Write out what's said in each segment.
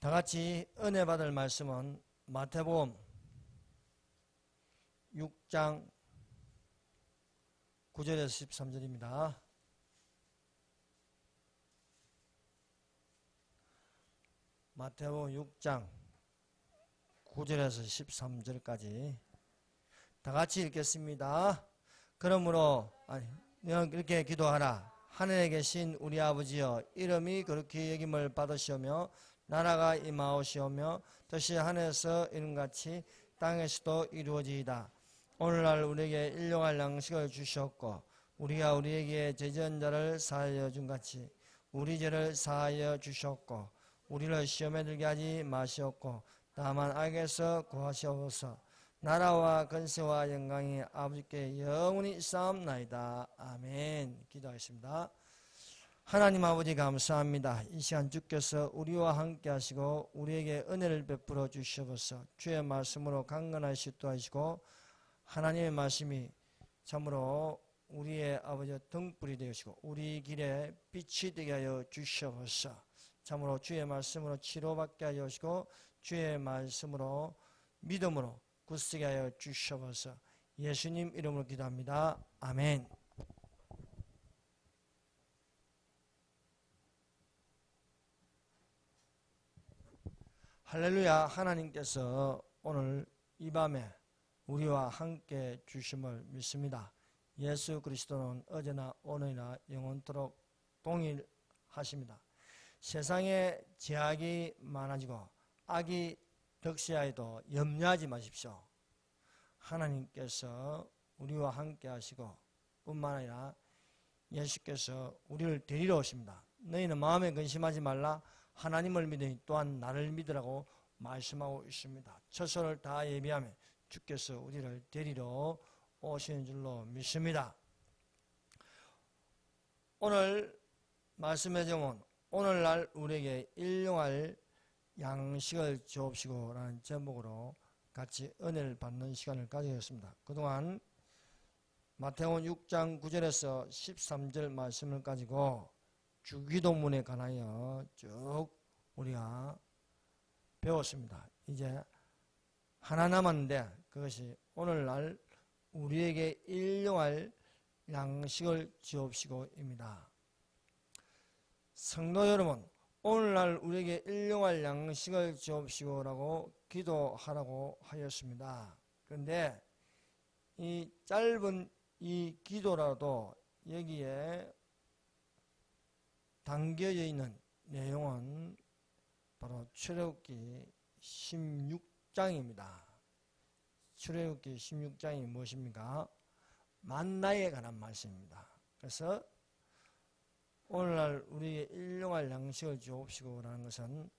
다 같이 은혜 받을 말씀은 마태복음 6장 9절에서 13절입니다. 마태복음 6장 9절에서 13절까지 다 같이 읽겠습니다. 그러므로 이렇게 기도하라. 하늘에 계신 우리 아버지여, 이름이 거룩히 여김을 받으시오며 나라가 임하오시오며 뜻이 하늘에서 이룬같이 땅에서도 이루어지이다. 오늘날 우리에게 일용할 양식을 주시옵고 우리가 우리에게 죄지은 자를 사하여 준 같이 우리 죄를 사하여 주시옵고 우리를 시험에 들게 하지 마시옵고 다만 악에서 구하시옵소서. 나라와 권세와 영광이 아버지께 영원히 있사옵나이다. 아멘. 기도하겠습니다. 하나님 아버지 감사합니다. 이 시간 주께서 우리와 함께 하시고 우리에게 은혜를 베풀어 주시옵소서. 주의 말씀으로 강건하시 또 하시고 하나님의 말씀이 참으로 우리의 아버지 등불이 되시고 우리 길에 빛이 되게 하여 주시옵소서. 참으로 주의 말씀으로 치료받게 하여 주시고 주의 말씀으로 믿음으로 굳세게 하여 주시옵소서. 예수님 이름으로 기도합니다. 아멘. 할렐루야. 하나님께서 오늘 이 밤에 우리와 함께 주심을 믿습니다. 예수 그리스도는 어제나 오늘이나 영원토록 동일하십니다. 세상에 제약이 많아지고 악이 득세하여도 염려하지 마십시오. 하나님께서 우리와 함께 하시고 뿐만 아니라 예수께서 우리를 데리러 오십니다. 너희는 마음에 근심하지 말라. 하나님을 믿으니 또한 나를 믿으라고 말씀하고 있습니다. 처소를 다 예비하며 주께서 우리를 데리러 오시는 줄로 믿습니다. 오늘 말씀의 제목은 오늘날 우리에게 일용할 양식을 주옵시고 라는 제목으로 같이 은혜를 받는 시간을 가지겠습니다. 그동안 마태복음 6장 9절에서 13절 말씀을 가지고 주기도문에 관하여 쭉 우리가 배웠습니다. 이제 하나 남았는데 그것이 오늘날 우리에게 일용할 양식을 주옵시고입니다. 성도 여러분, 오늘날 우리에게 일용할 양식을 주옵시고라고 기도하라고 하였습니다. 그런데 이 짧은 이 기도라도 여기에 담겨져 있는 내용은 바로 출애굽기 16장입니다. 출애굽기 16장이 무엇입니까? 만나에 관한 말씀입니다. 그래서 오늘날 우리에게 일용할 양식을 주옵시고라는 것은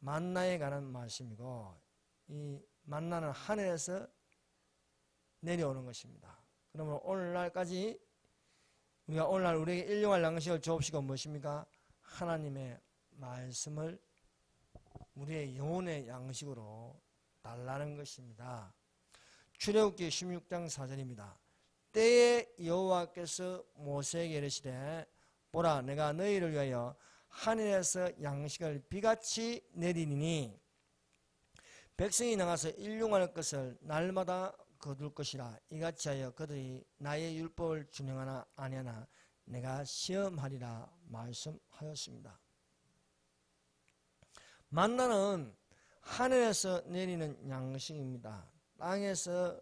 만나에 관한 말씀이고 이 만나는 하늘에서 내려오는 것입니다. 그러면 오늘날까지 우리가 오늘날 우리에게 일용할 양식을 주옵시고 무엇입니까? 하나님의 말씀을 우리의 영혼의 양식으로 달라는 것입니다. 출애굽기 16장 4절입니다. 때에 여호와께서 모세에게 이르시되 보라, 내가 너희를 위하여 하늘에서 양식을 비같이 내리니 백성이 나가서 일용할 것을 날마다 거둘 것이라. 이같이 하여 그들이 나의 율법을 준행하나 아니하나 내가 시험하리라 말씀하였습니다. 만나는 하늘에서 내리는 양식입니다. 땅에서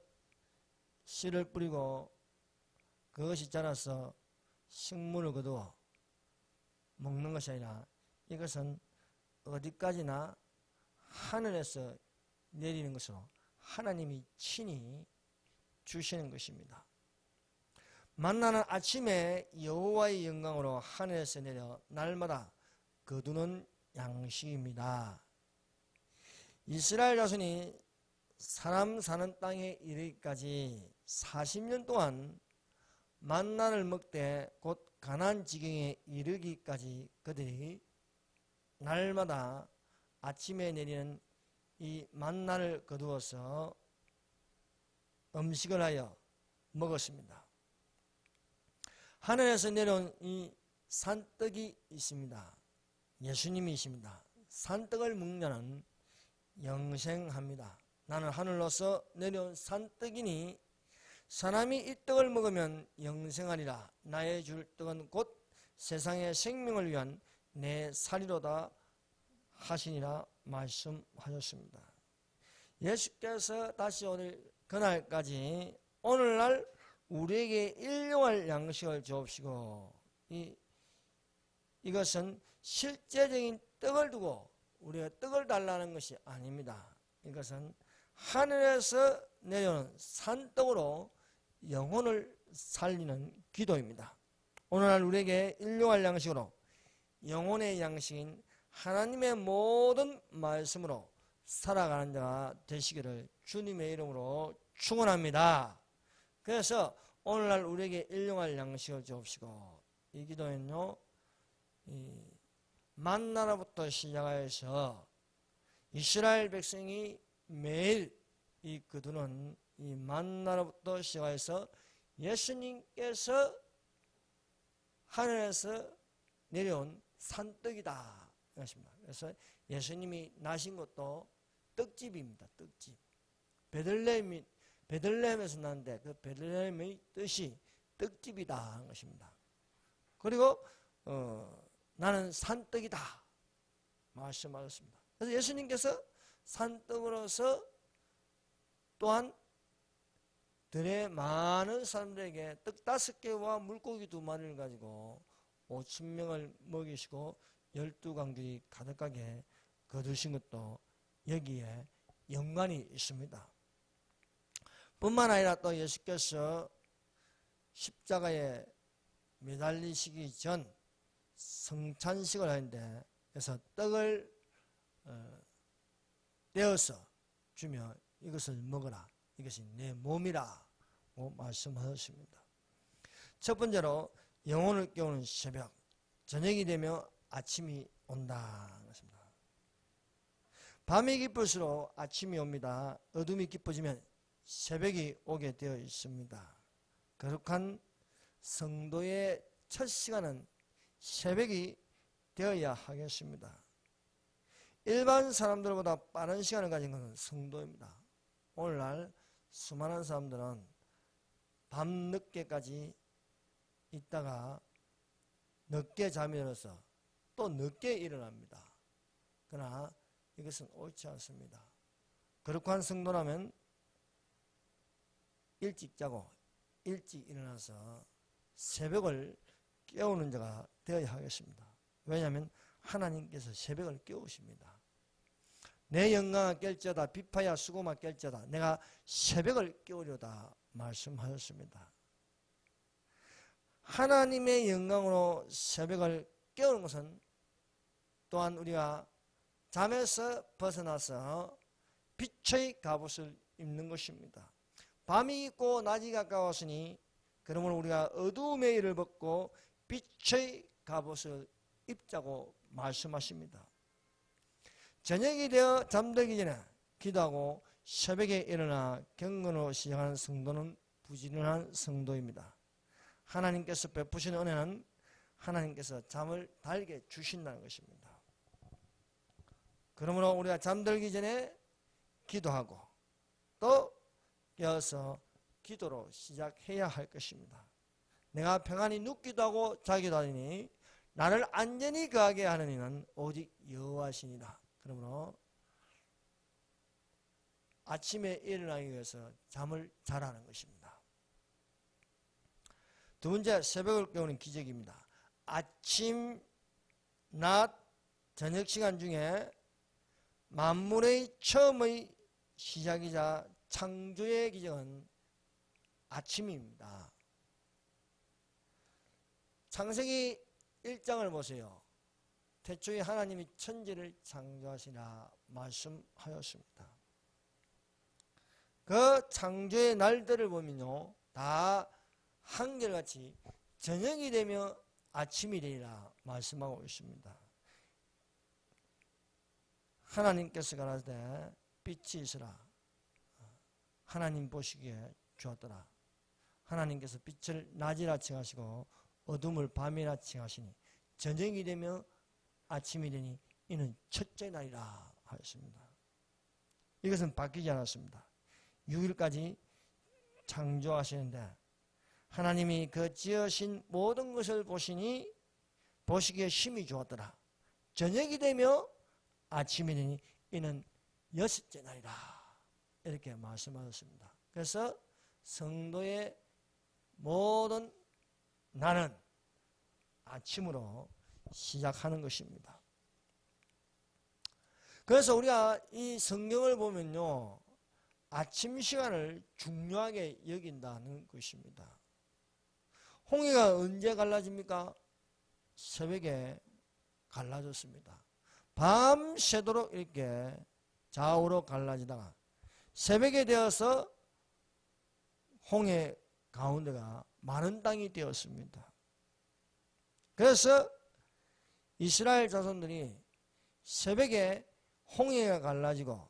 씨를 뿌리고 그것이 자라서 식물을 거두어 먹는 것이 아니라 이것은 어디까지나 하늘에서 내리는 것으로 하나님이 친히 주시는 것입니다. 만나는 아침에 여호와의 영광으로 하늘에서 내려 날마다 거두는 양식입니다. 이스라엘 자손이 사람 사는 땅에 이르기까지 40년 동안 만나를 먹되 곧 가나안 지경에 이르기까지 그들이 날마다 아침에 내리는 이 만나를 거두어서 음식을 하여 먹었습니다. 하늘에서 내려온 이 산떡이 있습니다. 예수님이십니다. 산떡을 먹냐는 영생합니다. 나는 하늘로서 내려온 산떡이니 사람이 이 떡을 먹으면 영생하리라. 나의 줄 떡은 곧 세상의 생명을 위한 내 살이로다 하시니라 말씀하셨습니다. 예수께서 다시 오늘 그날까지 오늘날 우리에게 일용할 양식을 주옵시고, 이것은 실제적인 떡을 두고 우리가 떡을 달라는 것이 아닙니다. 이것은 하늘에서 내려오는 산떡으로 영혼을 살리는 기도입니다. 오늘날 우리에게 일용할 양식으로 영혼의 양식인 하나님의 모든 말씀으로 살아가는 자가 되시기를 주님의 이름으로 축원합니다. 그래서 오늘날 우리에게 일용할 양식을 주옵시고, 이 기도는요, 만나라부터 시작하여서 이스라엘 백성이 매일 거두는 이 만나로부터 시작해서 예수님께서 하늘에서 내려온 산떡이다. 그래서 예수님이 나신 것도 떡집입니다. 떡집. 베들레헴에서 났는데 그 베들레헴의 뜻이 떡집이다 하는 것입니다. 그리고 나는 산떡이다 말씀하셨습니다. 그래서 예수님께서 산떡으로서 또한 들의 많은 사람들에게 떡 5개와 물고기 2마리를 가지고 5,000명을 먹이시고 12강들이 가득하게 거두신 것도 여기에 연관이 있습니다. 뿐만 아니라 또 예수께서 십자가에 매달리시기 전 성찬식을 하는데, 그래서 떡을 떼어서 주며 이것을 먹어라, 이것이 내 몸이라고 말씀하셨습니다. 첫 번째로 영혼을 깨우는 새벽, 저녁이 되며 아침이 온다 것입니다. 밤이 깊을수록 아침이 옵니다. 어둠이 깊어지면 새벽이 오게 되어 있습니다. 거룩한 성도의 첫 시간은 새벽이 되어야 하겠습니다. 일반 사람들보다 빠른 시간을 가진 것은 성도입니다. 오늘날 수많은 사람들은 밤늦게까지 있다가 늦게 잠이 들어서 또 늦게 일어납니다. 그러나 이것은 옳지 않습니다. 거룩한 성도라면 일찍 자고 일찍 일어나서 새벽을 깨우는 자가 되어야 하겠습니다. 왜냐하면 하나님께서 새벽을 깨우십니다. 내 영광아 깰지어다 비파야 수고마 깰지어다 내가 새벽을 깨우려다 말씀하셨습니다. 하나님의 영광으로 새벽을 깨우는 것은 또한 우리가 잠에서 벗어나서 빛의 갑옷을 입는 것입니다. 밤이 있고 낮이 가까웠으니 그러므로 우리가 어두움의 일을 벗고 빛의 갑옷을 입자고 말씀하십니다. 저녁이 되어 잠들기 전에 기도하고 새벽에 일어나 경건으로 시작하는 성도는 부지런한 성도입니다. 하나님께서 베푸신 은혜는 하나님께서 잠을 달게 주신다는 것입니다. 그러므로 우리가 잠들기 전에 기도하고 또 깨어서 기도로 시작해야 할 것입니다. 내가 평안히 눕기도 하고 자기도 하니 나를 안전히 거하게 하는 이는 오직 여호와시니라. 그러므로 아침에 일어나기 위해서 잠을 자라는 것입니다. 두 번째, 새벽을 깨우는 기적입니다. 아침, 낮, 저녁 시간 중에 만물의 처음의 시작이자 창조의 기적은 아침입니다. 창세기 1장을 보세요. 태초에 하나님이 천지를 창조하시라 말씀하였습니다. 그 창조의 날들을 보면요, 다 한결같이 저녁이 되며 아침이 되리라 말씀하고 있습니다. 하나님께서 가라사대 빛이 있으라 하나님 보시기에 좋았더라. 하나님께서 빛을 낮이라 칭하시고 어둠을 밤이라 칭하시니 저녁이 되며 아침이 되니 이는 첫째 날이라 하였습니다. 이것은 바뀌지 않았습니다. 6일까지 창조하시는데 하나님이 그 지으신 모든 것을 보시니 보시기에 심히 좋았더라. 저녁이 되며 아침이 되니 이는 여섯째 날이라 이렇게 말씀하셨습니다. 그래서 성도의 모든 날은 아침으로 시작하는 것입니다. 그래서 우리가 이 성경을 보면요, 아침 시간을 중요하게 여긴다는 것입니다. 홍해가 언제 갈라집니까? 새벽에 갈라졌습니다. 밤새도록 이렇게 좌우로 갈라지다가 새벽에 되어서 홍해 가운데가 마른 땅이 되었습니다. 그래서 이스라엘 자손들이 새벽에 홍해가 갈라지고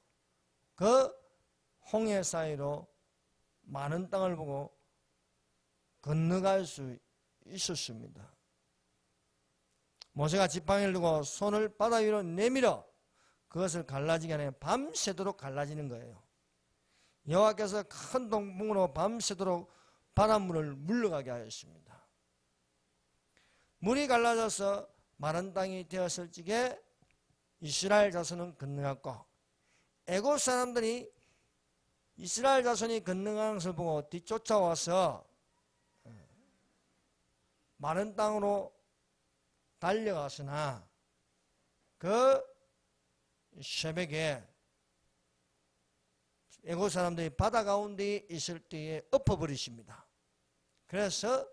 그 홍해 사이로 많은 땅을 보고 건너갈 수 있었습니다. 모세가 지팡이를 들고 손을 바다 위로 내밀어 그것을 갈라지게 하여 밤새도록 갈라지는 거예요. 여호와께서 큰 동풍으로 밤새도록 바닷물을 물러가게 하였습니다. 물이 갈라져서 마른 땅이 되었을 적에 이스라엘 자손은 건너갔고 애굽 사람들이 이스라엘 자손이 건너가는 것을 보고 뒤쫓아와서 마른 땅으로 달려갔으나 그 새벽에 애굽 사람들이 바다 가운데 있을 때에 엎어버리십니다. 그래서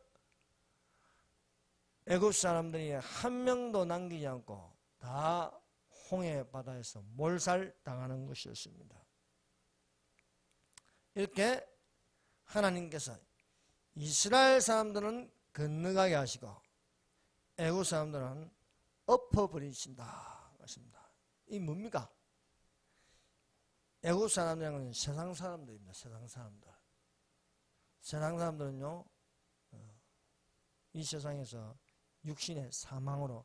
애굽 사람들이 한 명도 남기지 않고 다 홍해 바다에서 몰살당하는 것이었습니다. 이렇게 하나님께서 이스라엘 사람들은 건너가게 하시고 애굽 사람들은 엎어버리신다 것입니다. 이 뭡니까? 애굽 사람들은 세상 사람들입니다. 세상 사람들. 세상 사람들은요, 이 세상에서 육신의 사망으로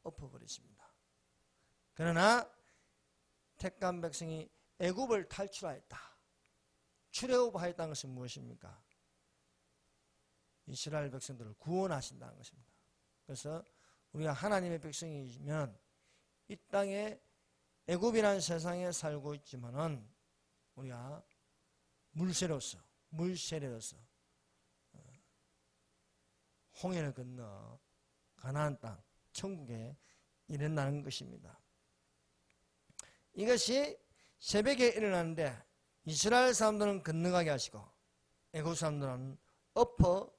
엎어버리십니다. 그러나 택한 백성이 애굽을 탈출하였다. 출애굽하였다는 것은 무엇입니까? 이스라엘 백성들을 구원하신다는 것입니다. 그래서 우리가 하나님의 백성이면 이 땅에 애굽이라는 세상에 살고 있지만은 우리가 물세로서 홍해를 건너 가나안 땅 천국에 이른다는 것입니다. 이것이 새벽에 일어나는데 이스라엘 사람들은 건너가게 하시고 애굽 사람들은 엎어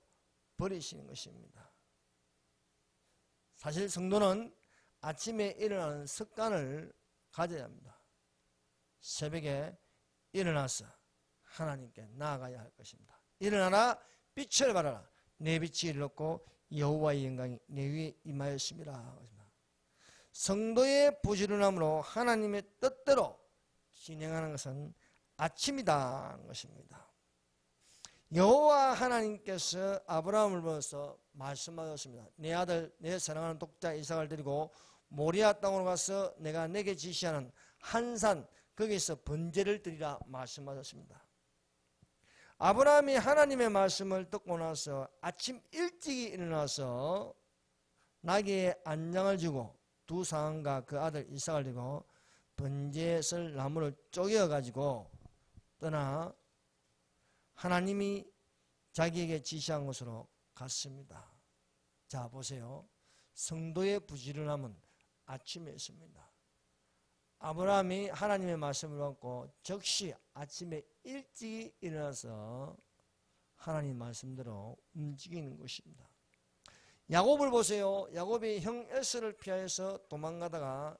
버리시는 것입니다. 사실 성도는 아침에 일어나는 습관을 가져야 합니다. 새벽에 일어나서 하나님께 나아가야 할 것입니다. 일어나라 빛을 발하라 내 빛이 이르렀고 여호와의 영광이 내 위에 임하였습니다. 성도의 부지런함으로 하나님의 뜻대로 진행하는 것은 아침이다 하는 것입니다. 여호와 하나님께서 아브라함을 불러서 말씀하셨습니다. 내 아들 내 사랑하는 독자 이삭을 데리고 모리아 땅으로 가서 내가 내게 지시하는 한 산 거기서 번제를 드리라 말씀하셨습니다. 아브라함이 하나님의 말씀을 듣고 나서 아침 일찍이 일어나서 나귀의 안장을 주고 두 상과 그 아들 이삭을 들고 번제에 쓸 나무를 쪼개어 가지고 떠나 하나님이 자기에게 지시한 곳으로 갔습니다. 자 보세요. 성도의 부지런함은 아침에 있습니다. 아브라함이 하나님의 말씀을 받고 즉시 아침에 일찍 일어나서 하나님 말씀대로 움직이는 것입니다. 야곱을 보세요. 야곱이 형 에서를 피하여서 도망가다가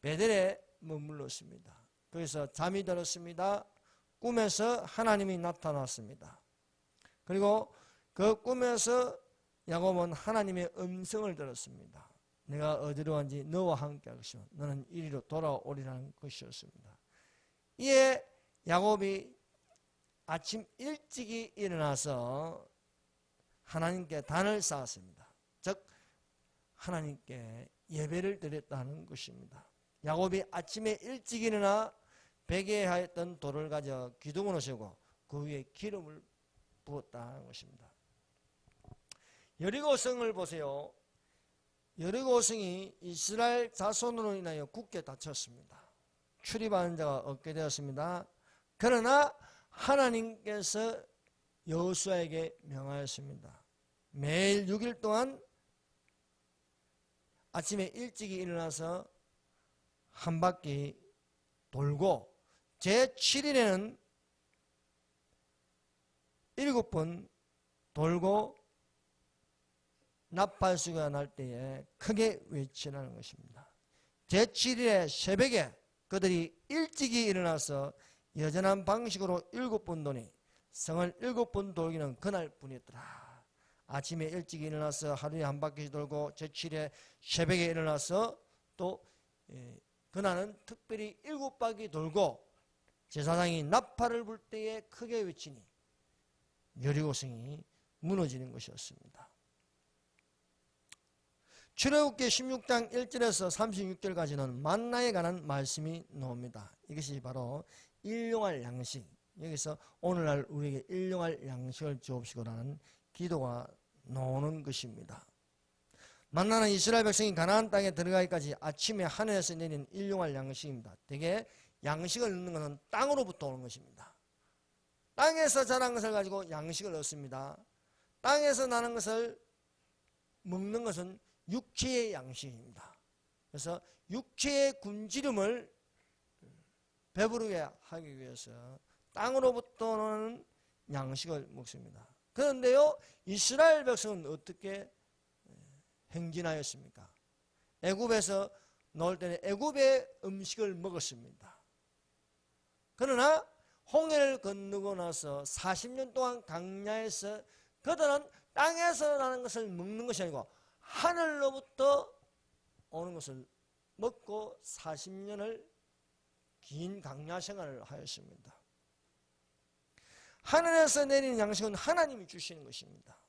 베델에 머물렀습니다. 거기서 잠이 들었습니다. 꿈에서 하나님이 나타났습니다. 그리고 그 꿈에서 야곱은 하나님의 음성을 들었습니다. 내가 어디로 간지 너와 함께 하겠으며 너는 이리로 돌아오리라는 것이었습니다. 이에 야곱이 아침 일찍이 일어나서 하나님께 단을 쌓았습니다. 즉 하나님께 예배를 드렸다는 것입니다. 야곱이 아침에 일찍 일어나 베개에 하였던 돌을 가져 기둥으로 세우고 그 위에 기름을 부었다는 것입니다. 여리고성을 보세요. 여리고성이 이스라엘 자손으로 인하여 굳게 닫혔습니다. 출입하는 자가 없게 되었습니다. 그러나 하나님께서 여호수아에게 명하였습니다. 매일 6일 동안 아침에 일찍 일어나서 한 바퀴 돌고 제7일에는 7번 돌고 나팔수가 날 때에 크게 외치라는 것입니다. 제7일의 새벽에 그들이 일찍이 일어나서 여전한 방식으로 7번 도니 성을 7번 돌기는 그날뿐이었더라. 아침에 일찍 일어나서 하루에 한 바퀴 돌고 제7일 새벽에 일어나서 또 그날은 특별히 7바퀴 돌고 제사장이 나팔을 불 때에 크게 외치니 여리고성이 무너지는 것이었습니다. 출애굽기 16장 1절에서 36절까지는 만나에 관한 말씀이 나옵니다. 이것이 바로 일용할 양식, 여기서 오늘날 우리에게 일용할 양식을 주옵시고라는 기도가 나오는 것입니다. 만나는 이스라엘 백성이 가나안 땅에 들어가기까지 아침에 하늘에서 내린 일용할 양식입니다. 대개 양식을 얻는 것은 땅으로부터 오는 것입니다. 땅에서 자란 것을 가지고 양식을 얻습니다. 땅에서 나는 것을 먹는 것은 육체의 양식입니다. 그래서 육체의 굶주림을 배부르게 하기 위해서 땅으로부터 오는 양식을 먹습니다. 그런데요, 이스라엘 백성은 어떻게 행진하였습니까? 애굽에서 나올 때는 애굽의 음식을 먹었습니다. 그러나 홍해를 건너고 나서 40년 동안 강야에서 그들은 땅에서 나는 것을 먹는 것이 아니고 하늘로부터 오는 것을 먹고 40년을 긴 강야 생활을 하였습니다. 하늘에서 내리는 양식은 하나님이 주시는 것입니다.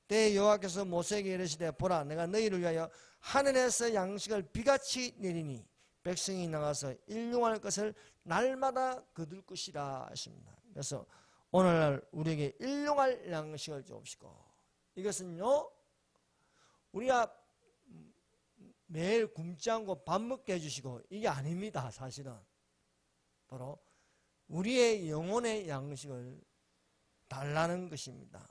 때에 여호와께서 모세에게 이르시되 보라 내가 너희를 위하여 하늘에서 양식을 비같이 내리니 백성이 나가서 일용할 것을 날마다 거둘 것이라 하십니다. 그래서 오늘날 우리에게 일용할 양식을 주옵시고, 이것은요 우리가 매일 굶지 않고 밥 먹게 해주시고 이게 아닙니다. 사실은 바로 우리의 영혼의 양식을 달라는 것입니다.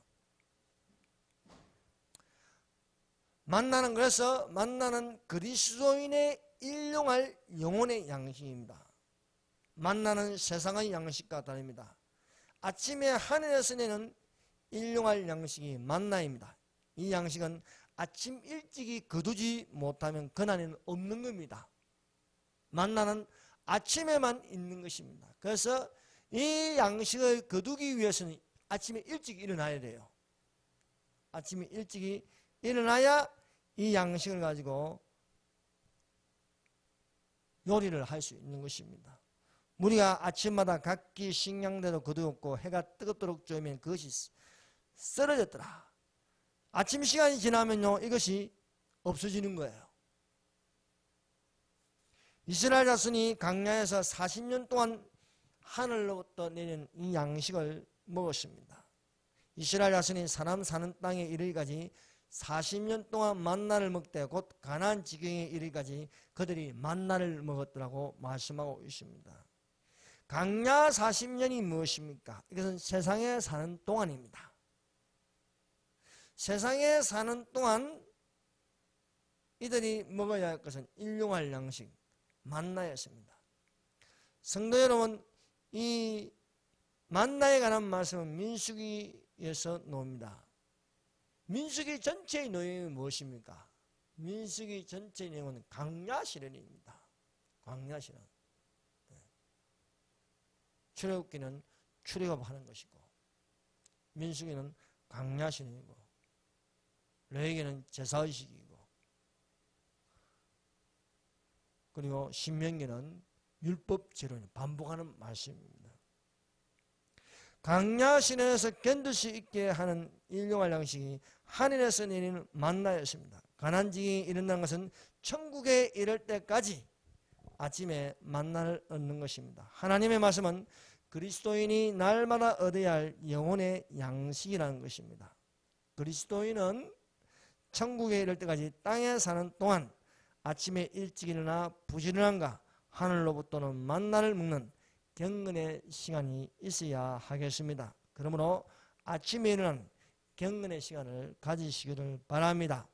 만나는 그리스도인의 일용할 영혼의 양식입니다. 만나는 세상의 양식과 다릅니다. 아침에 하늘에서 내는 일용할 양식이 만나입니다. 이 양식은 아침 일찍이 거두지 못하면 그날에는 없는 겁니다. 만나는 아침에만 있는 것입니다. 그래서 이 양식을 거두기 위해서는 아침에 일찍 일어나야 돼요. 아침에 일찍이 일어나야 이 양식을 가지고 요리를 할 수 있는 것입니다. 우리가 아침마다 각기 식량대로 거두었고 해가 뜨겁도록 쪼이면 그것이 썰어졌더라. 아침 시간이 지나면요 이것이 없어지는 거예요. 이스라엘 자손이 광야에서 40년 동안 하늘로부터 내린 이 양식을 먹었습니다. 이스라엘 자손이 사람 사는 땅에 이르기까지 40년 동안 만나를 먹되 곧 가나안 지경에 이르기까지 그들이 만나를 먹었더라고 말씀하고 있습니다. 광야 40년이 무엇입니까? 이것은 세상에 사는 동안입니다. 세상에 사는 동안 이들이 먹어야 할 것은 일용할 양식, 만나였습니다. 성도 여러분, 이 만나에 관한 말씀은 민수기에서 나옵니다. 민수기 전체의 내용이 무엇입니까? 민수기 전체의 내용은 광야시련입니다. 광야시련. 출애굽기는 출애굽하는 것이고, 민수기는 광야시련이고, 레위기는 제사의식이고, 그리고 신명기는 율법제론이 반복하는 말씀입니다. 광야시련에서 견딜 수 있게 하는 일용할 양식이 하늘에서 내리는 만나였습니다. 가나안 지경에 이른다는 것은 천국에 이를 때까지 아침에 만나를 얻는 것입니다. 하나님의 말씀은 그리스도인이 날마다 얻어야 할 영혼의 양식이라는 것입니다. 그리스도인은 천국에 이를 때까지 땅에 사는 동안 아침에 일찍 일어나 부지런함과 하늘로부터는 만나를 먹는 경건의 시간이 있어야 하겠습니다. 그러므로 아침에 일어나는 경건의 시간을 가지시기를 바랍니다.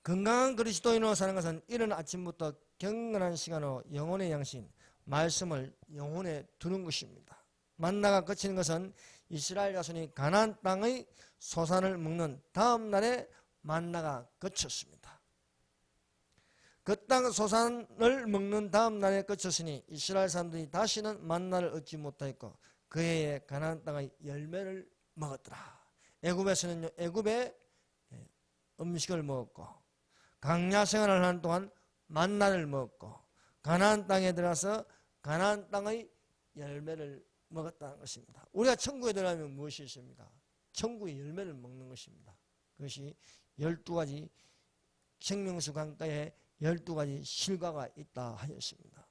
건강한 그리스도인으로 사는 것은 이른 아침부터 경건한 시간으로 영혼의 양식, 말씀을 영혼에 두는 것입니다. 만나가 그치는 것은 이스라엘 자손이 가나안 땅의 소산을 먹는 다음 날에 만나가 그쳤습니다. 그 땅 소산을 먹는 다음 날에 그쳤으니 이스라엘 사람들이 다시는 만나를 얻지 못하였고 그 해에 가나안 땅의 열매를 먹었더라. 애굽에서는 애굽의 음식을 먹었고 광야 생활을 하는 동안 만나를 먹었고 가나안 땅에 들어가서 가나안 땅의 열매를 먹었다는 것입니다. 우리가 천국에 들어가면 무엇이 있습니까? 천국의 열매를 먹는 것입니다. 그것이 12가지 생명수 강가에 12가지 실과가 있다 하였습니다.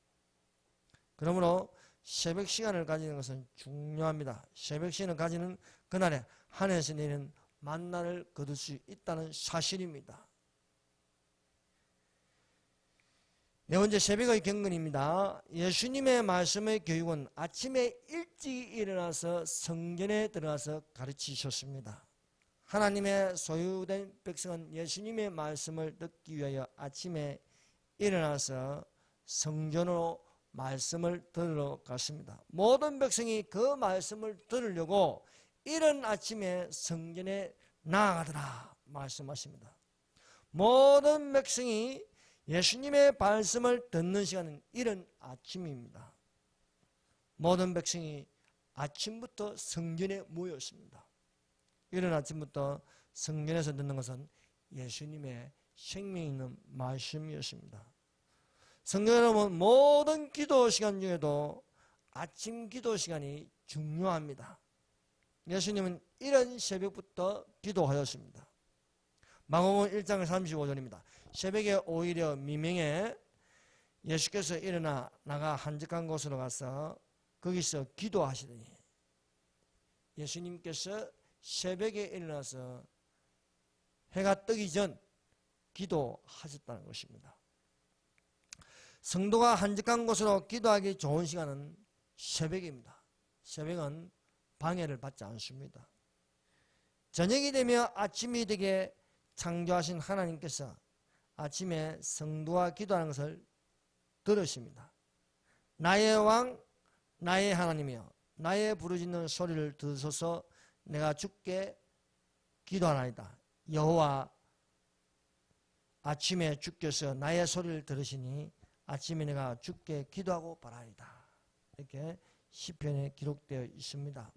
그러므로 새벽 시간을 가지는 것은 중요합니다. 새벽 시간을 가지는 그날에 하늘에서 내리는 만나를 거둘 수 있다는 사실입니다. 네 번째, 새벽의 경건입니다. 예수님의 말씀의 교육은 아침에 일찍 일어나서 성전에 들어가서 가르치셨습니다. 하나님의 소유된 백성은 예수님의 말씀을 듣기 위하여 아침에 일어나서 성전으로 말씀을 들으러 갔습니다. 모든 백성이 그 말씀을 들으려고 이른 아침에 성전에 나아가더라 말씀하십니다. 모든 백성이 예수님의 말씀을 듣는 시간은 이른 아침입니다. 모든 백성이 아침부터 성전에 모였습니다. 이른 아침부터 성전에서 듣는 것은 예수님의 생명 있는 말씀이었습니다. 성도 여러분, 모든 기도 시간 중에도 아침 기도 시간이 중요합니다. 예수님은 이른 새벽부터 기도하였습니다. 마가복음 1장 35절입니다. 새벽에 오히려 미명에 예수께서 일어나 나가 한적한 곳으로 가서 거기서 기도하시더니 예수님께서 새벽에 일어나서 해가 뜨기 전 기도하셨다는 것입니다. 성도가 한적한 곳으로 기도하기 좋은 시간은 새벽입니다. 새벽은 방해를 받지 않습니다. 저녁이 되며 아침이 되게 창조하신 하나님께서 아침에 성도와 기도하는 것을 들으십니다. 나의 왕, 나의 하나님이여, 나의 부르짖는 소리를 들으소서. 내가 주께 기도하나이다. 여호와, 아침에 주께서 나의 소리를 들으시니 아침에 내가 주께 기도하고 바라이다. 이렇게 시편에 기록되어 있습니다.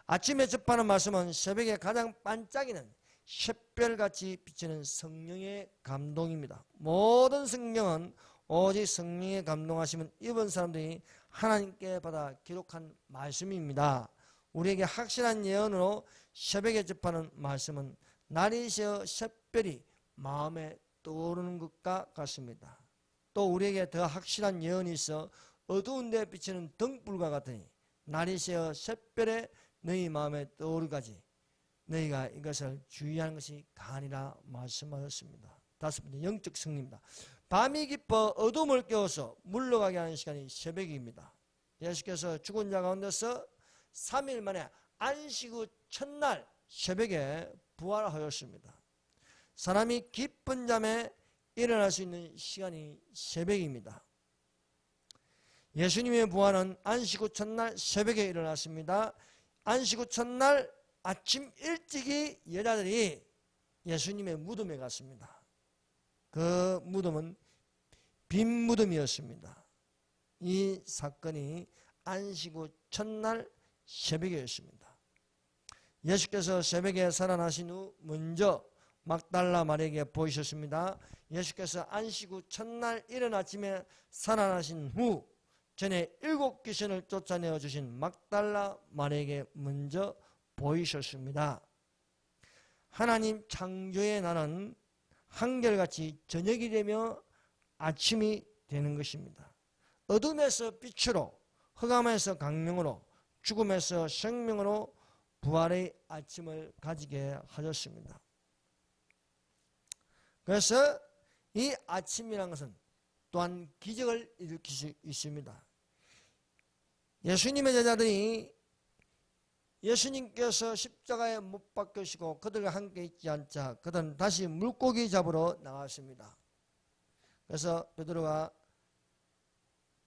아침에 접하는 말씀은 새벽에 가장 반짝이는 샛별같이 비치는 성령의 감동입니다. 모든 성경은 오직 성령의 감동하심은 입은 사람들이 하나님께 받아 기록한 말씀입니다. 우리에게 확실한 예언으로 새벽에 접하는 말씀은 날이 새어 샛별이 마음에 떠오르는 것과 같습니다. 또 우리에게 더 확실한 예언이 있어 어두운 데 비치는 등불과 같으니 날이 새어 샛별에 너희 마음에 떠오르가지 너희가 이것을 주의하는 것이 가니라 말씀하셨습니다. 다섯 번째, 영적 승리입니다. 밤이 깊어 어둠을 깨워서 물러가게 하는 시간이 새벽입니다. 예수께서 죽은 자 가운데서 3일 만에 안식 후 첫날 새벽에 부활하였습니다. 사람이 깊은 잠에 일어날 수 있는 시간이 새벽입니다. 예수님의 부활은 안식 후 첫날 새벽에 일어났습니다. 안식 후 첫날 아침 일찍이 여자들이 예수님의 무덤에 갔습니다. 그 무덤은 빈 무덤이었습니다. 이 사건이 안식 후 첫날 새벽이었습니다. 예수께서 새벽에 살아나신 후 먼저 막달라 마리아에게 보이셨습니다. 예수께서 안식 후 첫날 이른 아침에 살아나신 후 전에 7 귀신을 쫓아내어 주신 막달라 마리아에게 먼저 보이셨습니다. 하나님 창조의 날은 한결같이 저녁이 되며 아침이 되는 것입니다. 어둠에서 빛으로, 흑암에서 강명으로, 죽음에서 생명으로 부활의 아침을 가지게 하셨습니다. 그래서 이 아침이라는 것은 또한 기적을 일으킬 수 있습니다. 예수님의 제자들이 예수님께서 십자가에 못 박히시고 그들과 함께 있지 않자 그들은 다시 물고기 잡으러 나갔습니다. 그래서 베드로가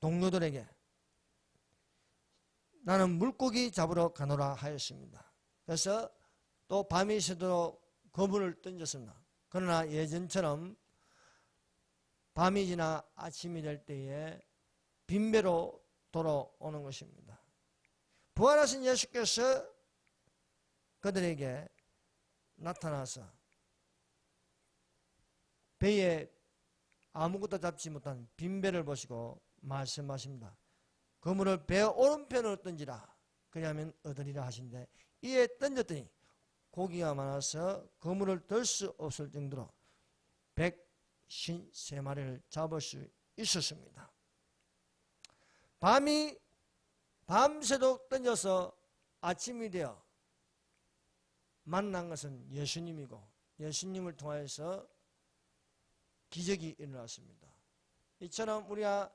동료들에게 나는 물고기 잡으러 가노라 하였습니다. 그래서 또 밤이 새도록 그물을 던졌습니다. 그러나 예전처럼 밤이 지나 아침이 될 때에 빈배로 돌아오는 것입니다. 부활하신 예수께서 그들에게 나타나서 배에 아무것도 잡지 못한 빈배를 보시고 말씀하십니다. 그물을 배 오른편으로 던지라 그리하면 얻으리라 하신데 이에 던졌더니 고기가 많아서 그물을 들 수 없을 정도로 153마리를 잡을 수 있었습니다. 밤이 밤새도록 던져서 아침이 되어 만난 것은 예수님이고 예수님을 통하여서 기적이 일어났습니다. 이처럼 우리가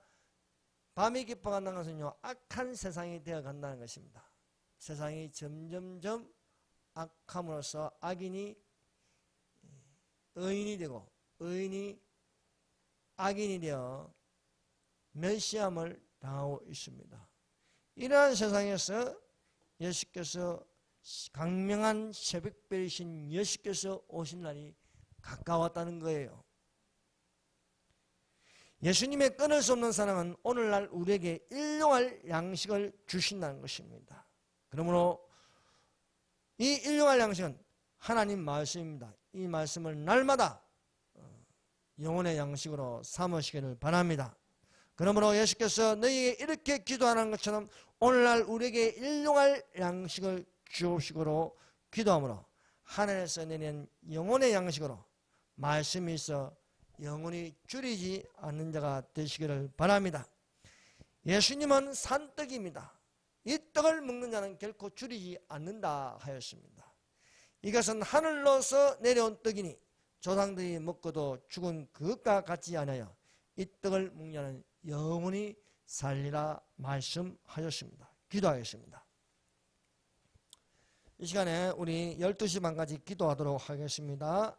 밤이 깊어간다는 것은요, 악한 세상이 되어간다는 것입니다. 세상이 점점점 악함으로써 악인이 의인이 되고 의인이 악인이 되어 멸시함을 당하고 있습니다. 이러한 세상에서 예수께서 강명한 새벽별이신 예수께서 오신 날이 가까웠다는 거예요. 예수님의 끊을 수 없는 사랑은 오늘날 우리에게 일용할 양식을 주신다는 것입니다. 그러므로 이 일용할 양식은 하나님 말씀입니다. 이 말씀을 날마다 영혼의 양식으로 삼으시기를 바랍니다. 그러므로 예수께서 너희에게 이렇게 기도하는 것처럼 오늘날 우리에게 일용할 양식을 주옵시고로 기도하므로 하늘에서 내린 영혼의 양식으로 말씀이 있어 영원히 줄이지 않는 자가 되시기를 바랍니다. 예수님은 산떡입니다. 이 떡을 먹는 자는 결코 줄이지 않는다 하였습니다. 이것은 하늘로서 내려온 떡이니 조상들이 먹고도 죽은 그것과 같지 않아요. 이 떡을 먹는 자는 영원히 살리라 말씀하셨습니다. 기도하겠습니다. 이 시간에 우리 12시 반까지 기도하도록 하겠습니다.